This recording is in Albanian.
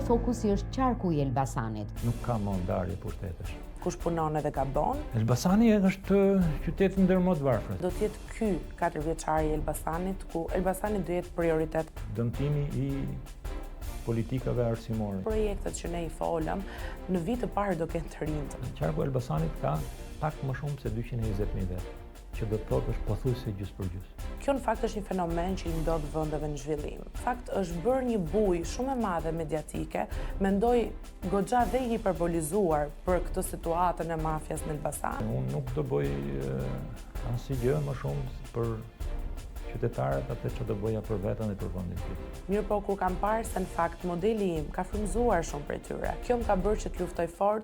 fokusi është qarku i Elbasanit. Nuk ka më ndarje pushtetesh. Kush punon edhe gabon. Elbasani është qyteti ndër më të varfër. Do të jetë ky 4 vjeçari i Elbasanit, ku Elbasani do jetë prioritet. Dëmtimi i politikave arsimore. Projektet që ne i folëm, në vit të parë do kenë të rinjtë. Qarku i Elbasanit ka pak më shumë se 220.000 vetë, që do të thotë është pothuajse gjys për gjys. Kjo në fakt është një fenomen që i ndodh vendeve në zhvillim. Në fakt është bërë një bujë shumë e madhe mediatike, mendoj goxha dhe i hiperbolizuar për këtë situatën e mafjas në Elbasan. Unë nuk do bëj asnjë më shumë për qytetarët atë që do bëja për veten dhe për vendin tim. Mirë po kur kam parë se në fakt modeli im ka frymzuar shumë prej tyre, kjo më ka bërë që të luftoj fort